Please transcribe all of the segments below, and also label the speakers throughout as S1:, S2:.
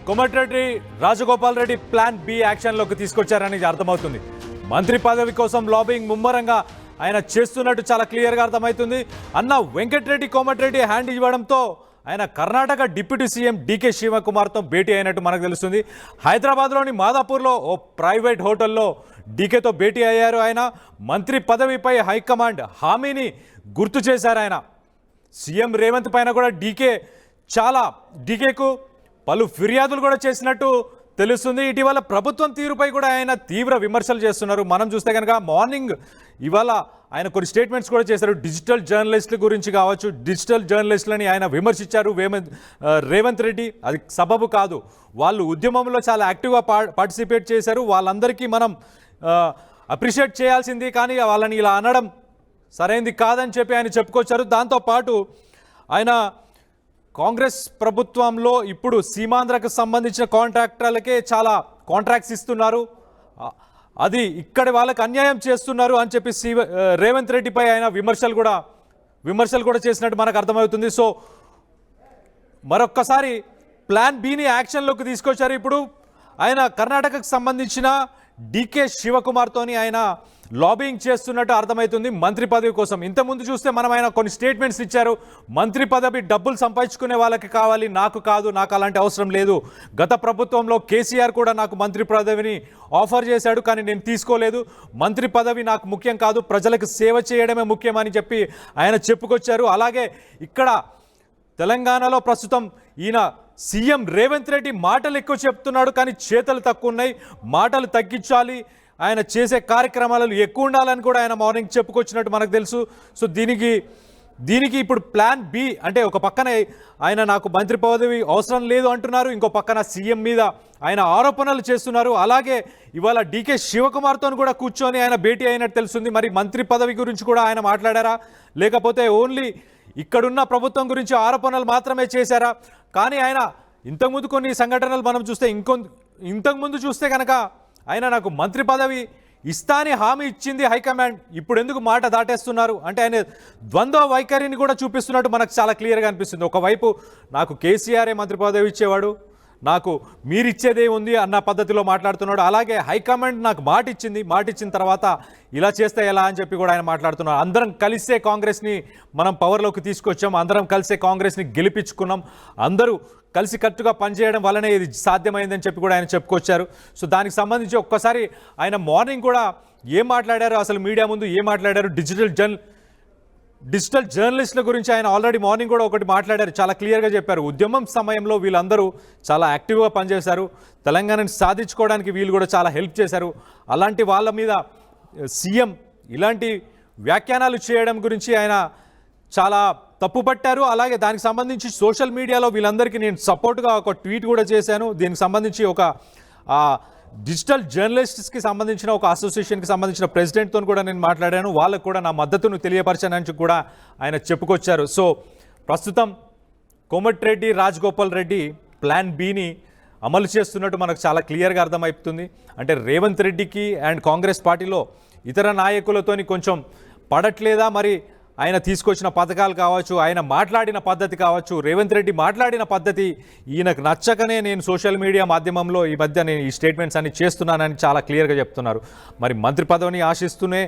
S1: Komatireddy Rajagopal Reddy plan B యాక్షన్లోకి తీసుకొచ్చారని అర్థమవుతుంది. మంత్రి పదవి కోసం లాబింగ్ ముమ్మరంగా ఆయన చేస్తున్నట్టు చాలా క్లియర్గా అర్థమవుతుంది. అన్న వెంకటరెడ్డి కోమటిరెడ్డి హ్యాండ్ ఇవ్వడంతో ఆయన కర్ణాటక డిప్యూటీ సీఎం డీకే శివకుమార్తో భేటీ అయినట్టు మనకు తెలుస్తుంది. హైదరాబాద్లోని మాదాపూర్లో ఓ ప్రైవేట్ హోటల్లో డీకేతో భేటీ అయ్యారు. ఆయన మంత్రి పదవిపై హైకమాండ్ హామీని గుర్తు చేశారు. ఆయన సీఎం రేవంత్ పైన కూడా డీకేకు పలు ఫిర్యాదులు కూడా చేసినట్టు తెలుస్తుంది. ఇటీవల ప్రభుత్వం తీరుపై కూడా ఆయన తీవ్ర విమర్శలు చేస్తున్నారు. మనం చూస్తే కనుక మార్నింగ్ ఇవాళ ఆయన కొన్ని స్టేట్మెంట్స్ కూడా చేశారు. డిజిటల్ జర్నలిస్టుల గురించి కావచ్చు, డిజిటల్ జర్నలిస్టులని ఆయన విమర్శించారు. రేవంత్ రెడ్డి అది సబబు కాదు, వాళ్ళు ఉద్యమంలో చాలా యాక్టివ్గా పార్టిసిపేట్ చేశారు, వాళ్ళందరికీ మనం అప్రిషియేట్ చేయాల్సింది, కానీ వాళ్ళని ఇలా అనడం సరైనది కాదని చెప్పి ఆయన చెప్పుకొచ్చారు. దాంతోపాటు ఆయన కాంగ్రెస్ ప్రభుత్వంలో ఇప్పుడు సీమాంధ్రకు సంబంధించిన కాంట్రాక్టర్లకే చాలా కాంట్రాక్ట్స్ ఇస్తున్నారు, అది ఇక్కడ వాళ్ళకి అన్యాయం చేస్తున్నారు అని చెప్పి రేవంత్ రెడ్డిపై ఆయన విమర్శలు కూడా చేసినట్టు మనకు అర్థమవుతుంది. సో మరొక్కసారి ప్లాన్ బిని యాక్షన్లోకి తీసుకొచ్చారు. ఇప్పుడు ఆయన కర్ణాటకకు సంబంధించిన డీకే శివకుమార్తోని ఆయన లాబింగ్ చేస్తున్నట్టు అర్థమవుతుంది మంత్రి పదవి కోసం. ఇంతకుముందు చూస్తే మనం ఆయన కొన్ని స్టేట్మెంట్స్ ఇచ్చారు. మంత్రి పదవి డబ్బులు సంపాదించుకునే వాళ్ళకి కావాలి, నాకు కాదు, నాకు అలాంటి అవసరం లేదు. గత ప్రభుత్వంలో కేసీఆర్ కూడా నాకు మంత్రి పదవిని ఆఫర్ చేశాడు, కానీ నేను తీసుకోలేదు. మంత్రి పదవి నాకు ముఖ్యం కాదు, ప్రజలకు సేవ చేయడమే ముఖ్యమని చెప్పి ఆయన చెప్పుకొచ్చారు. అలాగే ఇక్కడ తెలంగాణలో ప్రస్తుతం ఈయన సీఎం రేవంత్ రెడ్డి మాటలు ఎక్కువ చెప్తున్నాడు, కానీ చేతలు తక్కువ ఉన్నాయి, మాటలు తగ్గించాలి, ఆయన చేసే కార్యక్రమాలు ఎక్కువ ఉండాలని కూడా ఆయన మార్నింగ్ చెప్పుకొచ్చినట్టు మనకు తెలుసు. సో దీనికి ఇప్పుడు ప్లాన్ బి అంటే ఒక పక్కన ఆయన నాకు మంత్రి పదవి అవసరం లేదు అంటున్నారు, ఇంకో పక్కన సీఎం మీద ఆయన ఆరోపణలు చేస్తున్నారు. అలాగే ఇవాళ డీకే శివకుమార్తో కూడా కూర్చొని ఆయన భేటీ అయినట్టు తెలుస్తుంది. మరి మంత్రి పదవి గురించి కూడా ఆయన మాట్లాడారా, లేకపోతే ఓన్లీ ఇక్కడున్న ప్రభుత్వం గురించి ఆరోపణలు మాత్రమే చేశారా? కానీ ఆయన ఇంతకుముందు కొన్ని సంఘటనలు మనం చూస్తే ఇంతకుముందు చూస్తే కనుక ఆయన నాకు మంత్రి పదవి ఇస్తాని హామీ ఇచ్చింది హైకమాండ్, ఇప్పుడు ఎందుకు మాట దాటేస్తున్నారు అంటే ఆయన ద్వంద్వ వైఖరిని కూడా చూపిస్తున్నట్టు మనకు చాలా క్లియర్గా అనిపిస్తుంది. ఒకవైపు నాకు కేసీఆరే మంత్రి పదవి ఇచ్చేవాడు, నాకు మీరిచ్చేదే ఉంది అన్న పద్ధతిలో మాట్లాడుతున్నాడు. అలాగే హైకమాండ్ నాకు మాట ఇచ్చిన తర్వాత ఇలా చేస్తే ఎలా అని చెప్పి కూడా ఆయన మాట్లాడుతున్నారు. అందరం కలిసే కాంగ్రెస్ని మనం పవర్లోకి తీసుకొచ్చాం, అందరం కలిసే కాంగ్రెస్ని గెలిపించుకున్నాం, అందరూ కలిసి కట్టుగా పనిచేయడం వల్లనే ఇది సాధ్యమైందని చెప్పి కూడా ఆయన చెప్పుకొచ్చారు. సో దానికి సంబంధించి ఒక్కసారి ఆయన మార్నింగ్ కూడా ఏం మాట్లాడారు, అసలు మీడియా ముందు ఏం మాట్లాడారు, డిజిటల్ జర్నలిస్టుల గురించి ఆయన ఆల్రెడీ మార్నింగ్ కూడా ఒకటి మాట్లాడారు, చాలా క్లియర్గా చెప్పారు. ఉద్యమం సమయంలో వీళ్ళందరూ చాలా యాక్టివ్గా పనిచేశారు, తెలంగాణని సాధించుకోవడానికి వీళ్ళు కూడా చాలా హెల్ప్ చేశారు. అలాంటి వాళ్ళ మీద సీఎం ఇలాంటి వ్యాఖ్యానాలు చేయడం గురించి ఆయన చాలా తప్పుపట్టారు. అలాగే దానికి సంబంధించి సోషల్ మీడియాలో వీళ్ళందరికీ నేను సపోర్ట్గా ఒక ట్వీట్ కూడా చేశాను. దీనికి సంబంధించి ఒక డిజిటల్ జర్నలిస్ట్స్కి సంబంధించిన ఒక అసోసియేషన్కి సంబంధించిన ప్రెసిడెంట్తో కూడా నేను మాట్లాడాను, వాళ్ళకు కూడా నా మద్దతును తెలియపరచానని కూడా ఆయన చెప్పుకొచ్చారు. సో ప్రస్తుతం కోమటిరెడ్డి రాజగోపాల్ రెడ్డి ప్లాన్ బిని అమలు చేస్తున్నట్టు మనకు చాలా క్లియర్గా అర్థమవుతుంది. అంటే రేవంత్ రెడ్డికి అండ్ కాంగ్రెస్ పార్టీలో ఇతర నాయకులతోని కొంచెం పడట్లేదా, మరి ఆయన తీసుకొచ్చిన పథకాలు కావచ్చు, ఆయన మాట్లాడిన పద్ధతి కావచ్చు, రేవంత్ రెడ్డి మాట్లాడిన పద్ధతి ఈయనకు నచ్చకనే నేను సోషల్ మీడియా మాధ్యమంలో ఈ మధ్య నేను ఈ స్టేట్మెంట్స్ అన్ని చేస్తున్నానని చాలా క్లియర్గా చెప్తున్నారు. మరి మంత్రి పదవిని ఆశిస్తూనే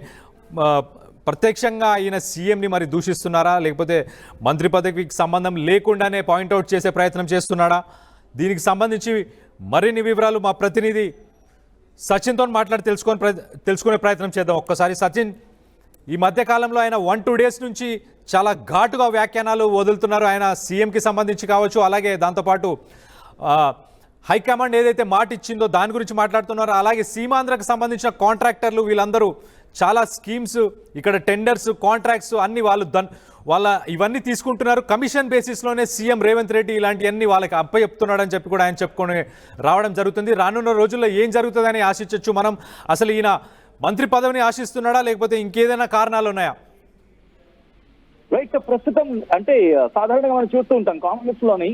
S1: ప్రత్యక్షంగా ఈయన సీఎంని మరి దూషిస్తున్నారా, లేకపోతే మంత్రి పదవికి సంబంధం లేకుండానే పాయింట్అవుట్ చేసే ప్రయత్నం చేస్తున్నాడా? దీనికి సంబంధించి మరిన్ని వివరాలు మా ప్రతినిధి సచిన్తో మాట్లాడి తెలుసుకునే ప్రయత్నం చేద్దాం. ఒక్కసారి సచిన్, ఈ మధ్యకాలంలో ఆయన 1-2 డేస్ నుంచి చాలా ఘాటుగా వ్యాఖ్యానాలు వదులుతున్నారు. ఆయన సీఎంకి సంబంధించి కావచ్చు, అలాగే దాంతోపాటు హైకమాండ్ ఏదైతే మాట ఇచ్చిందో దాని గురించి మాట్లాడుతున్నారు. అలాగే సీమాంధ్రకు సంబంధించిన కాంట్రాక్టర్లు వీళ్ళందరూ చాలా స్కీమ్స్, ఇక్కడ టెండర్స్, కాంట్రాక్ట్స్ అన్ని వాళ్ళ ఇవన్నీ తీసుకుంటున్నారు. కమిషన్ బేసిస్లోనే సీఎం రేవంత్ రెడ్డి ఇలాంటివన్నీ వాళ్ళకి అప్పచెప్తున్నాడని చెప్పి కూడా ఆయన చెప్పుకొని రావడం జరుగుతుంది. రానున్న రోజుల్లో ఏం జరుగుతుందని ఆశించవచ్చు మనం. అసలు ఈయన మంత్రి పదవిని ఆశిస్తున్నాడా, లేకపోతే ఇంకేదైనా కారణాలు ఉన్నాయా?
S2: రైట్, ప్రస్తుతం అంటే సాధారణంగా మనం చూస్తూ ఉంటాం కాంగ్రెస్ లోని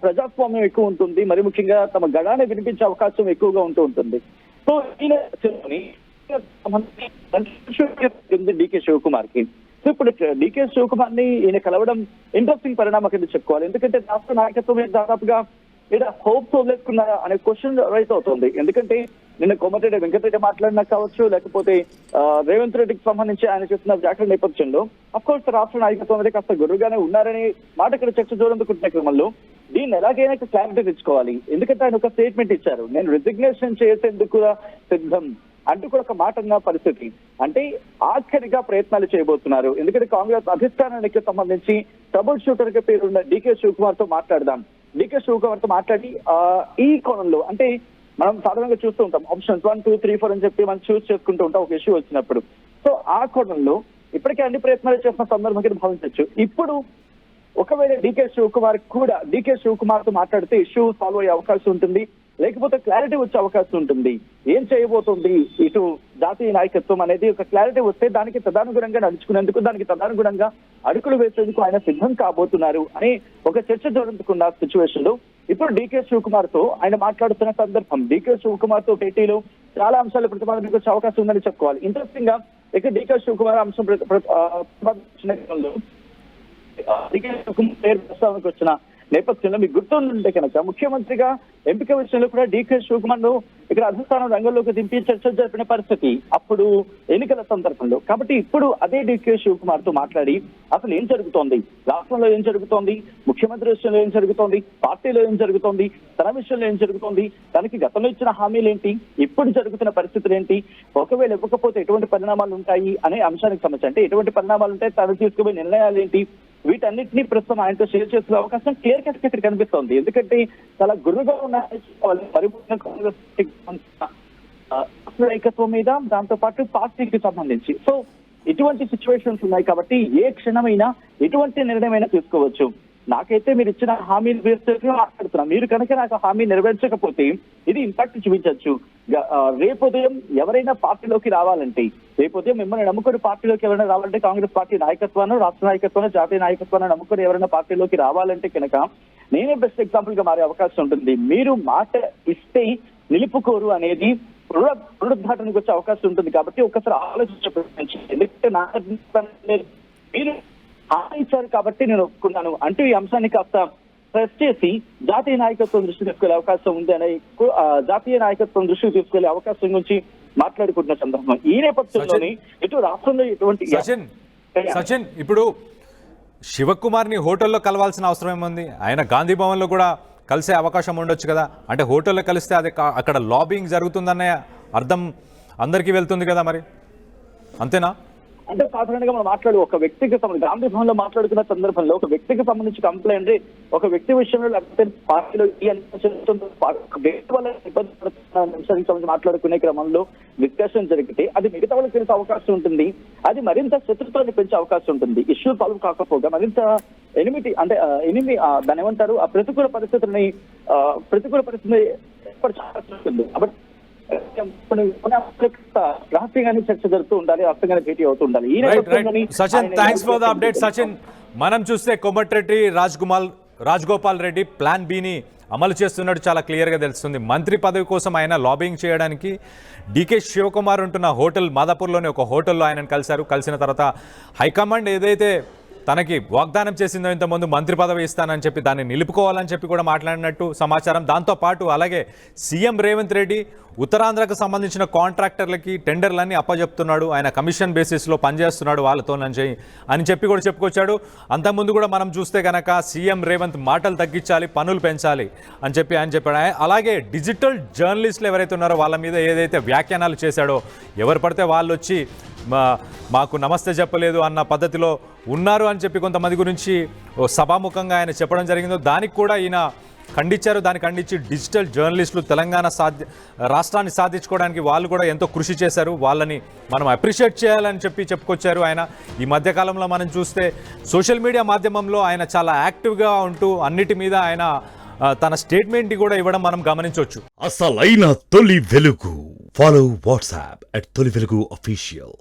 S2: ప్రజాస్వామ్యం ఎక్కువ ఉంటుంది, మరి ముఖ్యంగా తమ గడాన్ని వినిపించే అవకాశం ఎక్కువగా ఉంటుంది. సో డీకే శివకుమార్ కి సో ఇప్పుడు డీకే శివకుమార్ ని ఈయన కలవడం ఇంట్రెస్టింగ్ పరిణామం కింద చెప్పుకోవాలి. ఎందుకంటే రాష్ట్ర నాయకత్వం దాదాపుగా లేదా హోప్స్ వదిలేసుకున్నారా అనే క్వశ్చన్ రైజ్ అవుతుంది. ఎందుకంటే నిన్న కోమటిరెడ్డి వెంకటరెడ్డి మాట్లాడినా కావచ్చు, లేకపోతే రేవంత్ రెడ్డికి సంబంధించి ఆయన చేస్తున్న వ్యాఖ్యల నేపథ్యంలో అఫ్ కోర్స్ రాష్ట్ర నాయకత్వం అనేది కాస్త గురుగానే ఉన్నారని మాట ఇక్కడ చర్చ జోరందుకుంటున్న క్రమంలో దీన్ని ఎలాగైనా క్లారిటీ తెచ్చుకోవాలి. ఎందుకంటే ఆయన ఒక స్టేట్మెంట్ ఇచ్చారు, నేను రిజిగ్నేషన్ చేసేందుకు సిద్ధం అంటూ కూడా ఒక మాట అన్న పరిస్థితి. అంటే ఆఖరిగా ప్రయత్నాలు చేయబోతున్నారు. ఎందుకంటే కాంగ్రెస్ అధిష్టానానికి సంబంధించి ట్రబుల్ షూటర్ గా పేరున్న డీకే శివకుమార్ తో మాట్లాడదాం. డీకే శివకుమార్ తో మాట్లాడి ఈ కోణంలో అంటే మనం సాధారణంగా చూస్తూ ఉంటాం ఆప్షన్స్ 1, 2, 3, 4 అని చెప్పి మనం చూస్ చేసుకుంటూ ఉంటాం ఒక ఇష్యూ వచ్చినప్పుడు. సో ఆ కోణంలో ఇప్పటికే అన్ని ప్రయత్నాలు చేసిన సందర్భం కింద భావించవచ్చు. ఇప్పుడు ఒకవేళ డీకే శివకుమార్ తో మాట్లాడితే ఇష్యూ సాల్వ్ అయ్యే అవకాశం ఉంటుంది, లేకపోతే క్లారిటీ వచ్చే అవకాశం ఉంటుంది. ఏం చేయబోతుంది ఇటు జాతీయ నాయకత్వం అనేది ఒక క్లారిటీ వస్తే దానికి తదనుగుణంగా నడుచుకునేందుకు, దానికి తదనుగుణంగా అడుగులు వేసేందుకు ఆయన సిద్ధం కాబోతున్నారు అని ఒక చర్చ జరుగుతున్న సిచ్యువేషన్ లో ఇప్పుడు డీకే శివకుమార్ తో ఆయన మాట్లాడుతున్న సందర్భం. డీకే శివకుమార్ తో భేటీలో చాలా అంశాలు ప్రతిపాదనకు వచ్చే అవకాశం ఉందని చెప్పుకోవాలి. ఇంట్రెస్టింగ్ గా ఇక డీకే శివకుమార్ అంశం డీకే శివకుమార్ పేరు ప్రస్తావనకు వచ్చిన నేపథ్యంలో మీకు గుర్తుంటే కనుక ముఖ్యమంత్రిగా ఎంపిక విషయంలో కూడా డీకే శివకుమార్ ను ఇక్కడ అధిష్టానం రంగంలోకి దింపి చర్చలు జరిపిన పరిస్థితి అప్పుడు ఎన్నికల సందర్భంలో. కాబట్టి ఇప్పుడు అదే డీకే శివకుమార్ తో మాట్లాడి అసలు ఏం జరుగుతోంది, రాష్ట్రంలో ఏం జరుగుతోంది, ముఖ్యమంత్రి విషయంలో ఏం జరుగుతోంది, పార్టీలో ఏం జరుగుతోంది, తన విషయంలో ఏం జరుగుతోంది, తనకి గతంలో ఇచ్చిన హామీలు ఏంటి, ఇప్పుడు జరుగుతున్న పరిస్థితులు ఏంటి, ఒకవేళ ఇవ్వకపోతే ఎటువంటి పరిణామాలు ఉంటాయి అనే అంశానికి సంబంధించి అంటే ఎటువంటి పరిణామాలు ఉంటాయి, తను తీసుకునే నిర్ణయాలు ఏంటి, వీటన్నిటినీ ప్రస్తుతం ఆయనతో షేర్ చేసుకునే అవకాశం క్లియర్ కట్ ఇక్కడ కనిపిస్తోంది. ఎందుకంటే చాలా గురుగా ఉన్న పరిపూర్ణ నాయకత్వం మీద, దాంతో పాటు పార్టీకి సంబంధించి సో ఇటువంటి సిచ్యువేషన్స్ ఉన్నాయి. కాబట్టి ఏ క్షణమైనా ఎటువంటి నిర్ణయమైనా తీసుకోవచ్చు. నాకైతే మీరు ఇచ్చిన హామీ మాట్లాడుతున్నా, మీరు కనుక నాకు హామీ నెరవేర్చకపోతే ఇది ఇంపాక్ట్ చూపించవచ్చు. రేపు ఉదయం ఎవరైనా పార్టీలోకి రావాలంటే, రేపు ఉదయం మిమ్మల్ని నమ్ముకొని పార్టీలోకి ఎవరైనా రావాలంటే, కాంగ్రెస్ పార్టీ నాయకత్వాన్ని, రాష్ట్ర నాయకత్వాన్ని, జాతీయ నాయకత్వాన్ని నమ్ముకొని ఎవరైనా పార్టీలోకి రావాలంటే కనుక నేనే బెస్ట్ ఎగ్జాంపుల్ గా మారే అవకాశం ఉంటుంది. మీరు మాట ఇస్తే నిలుపుకోరు అనేది పునరుద్ఘాటనకు వచ్చే అవకాశం ఉంటుంది. కాబట్టి ఒకసారి ఆలోచించండి. ఎందుకంటే నా మీరు హామీ ఇచ్చారు కాబట్టి నేను ఒప్పుకున్నాను అంటూ ఈ అంశాన్ని కాస్త ప్రెస్ చేసి జాతీయ నాయకత్వం దృష్టి తీసుకెళ్లే అవకాశం ఉంది అనే జాతీయ నాయకత్వం దృష్టికి తీసుకెళ్లే అవకాశం గురించి మాట్లాడుకుంటున్న సందర్భం. ఈ నేపథ్యంలోని ఇటు రాష్ట్రంలో ఎటువంటి
S1: సచిన్ ఇప్పుడు శివకుమార్ని హోటల్లో కలవాల్సిన అవసరం ఏముంది? ఆయన గాంధీ భవన్లో కూడా కలిసే అవకాశం ఉండొచ్చు కదా. అంటే హోటల్లో కలిస్తే అది అక్కడ లాబింగ్ జరుగుతుందనే అర్థం అందరికీ వెళ్తుంది కదా, మరి అంతేనా?
S2: అంటే సాధారణంగా మనం ఒక వ్యక్తికి సంబంధించి గాంధీ భవన్ లో మాట్లాడుకున్న సందర్భంలో ఒక వ్యక్తికి సంబంధించి కంప్లైంట్ ఒక వ్యక్తి విషయంలో లేకపోతే పార్టీలో ఈ వ్యక్తి వల్ల ఇబ్బంది పడుతున్న అంశానికి సంబంధించి మాట్లాడుకునే క్రమంలో డిస్కషన్ జరిగితే అది మిగతా వాళ్ళకి తెలిసే అవకాశం ఉంటుంది. అది మరింత శత్రుత్వాన్ని పెంచే అవకాశం ఉంటుంది. ఇష్యూ సాల్వ్ కాకపోగా మరింత దాని ఏమంటారు ఆ ప్రతికూల పరిస్థితిని ఏర్పరచాల్సి కాబట్టి రహస్యంగానే చర్చ జరుగుతూ ఉండాలి, రహస్యంగానే భేటీ అవుతూ ఉండాలి.
S1: Sachin, thanks for the update. Sachin, మనం చూస్తే కోమటిరెడ్డి రాజగోపాల్ రెడ్డి ప్లాన్ బిని అమలు చేస్తున్నట్టు చాలా క్లియర్గా తెలుస్తుంది. మంత్రి పదవి కోసం ఆయన లాబింగ్ చేయడానికి డీకే శివకుమార్ ఉంటున్న హోటల్ మాదాపూర్లోని ఒక హోటల్లో ఆయనను కలిసిన తర్వాత హైకమాండ్ ఏదైతే తనకి వాగ్దానం చేసిందో ఇంతకుముందు మంత్రి పదవి ఇస్తానని చెప్పి దాన్ని నిలుపుకోవాలని చెప్పి కూడా మాట్లాడినట్టు సమాచారం. దాంతోపాటు అలాగే సీఎం రేవంత్ రెడ్డి ఉత్తరాంధ్రకు సంబంధించిన కాంట్రాక్టర్లకి టెండర్లన్నీ అప్పచెప్తున్నాడు, ఆయన కమిషన్ బేసిస్లో పనిచేస్తున్నాడు వాళ్ళతో అని చెప్పి కూడా చెప్పుకొచ్చాడు. అంతకుముందు కూడా మనం చూస్తే కనుక సీఎం రేవంత్ మాటలు తగ్గించాలి, పనులు పెంచాలి అని చెప్పి ఆయన చెప్పాడు. అలాగే డిజిటల్ జర్నలిస్టులు ఎవరైతే ఉన్నారో వాళ్ళ మీద ఏదైతే వ్యాఖ్యానాలు చేశాడో, ఎవరు పడితే వాళ్ళు వచ్చి మాకు నమస్తే చెప్పలేదు అన్న పద్ధతిలో ఉన్నారు అని చెప్పి కొంతమంది గురించి సభాముఖంగా ఆయన చెప్పడం జరిగిందో దానికి కూడా ఈయన ఖండించారు. దాన్ని ఖండించి డిజిటల్ జర్నలిస్టులు తెలంగాణ రాష్ట్రాన్ని సాధించుకోవడానికి వాళ్ళు కూడా ఎంతో కృషి చేశారు, వాళ్ళని మనం అప్రిషియేట్ చేయాలని చెప్పి చెప్పుకొచ్చారు ఆయన. ఈ మధ్యకాలంలో మనం చూస్తే సోషల్ మీడియా మాధ్యమంలో ఆయన చాలా యాక్టివ్గా ఉంటూ అన్నిటి మీద ఆయన తన స్టేట్మెంట్ కూడా ఇవ్వడం మనం గమనించవచ్చు.
S3: అసలైన తొలి వెలుగు. ఫాలో వాట్సాప్ @తొలి వెలుగు official.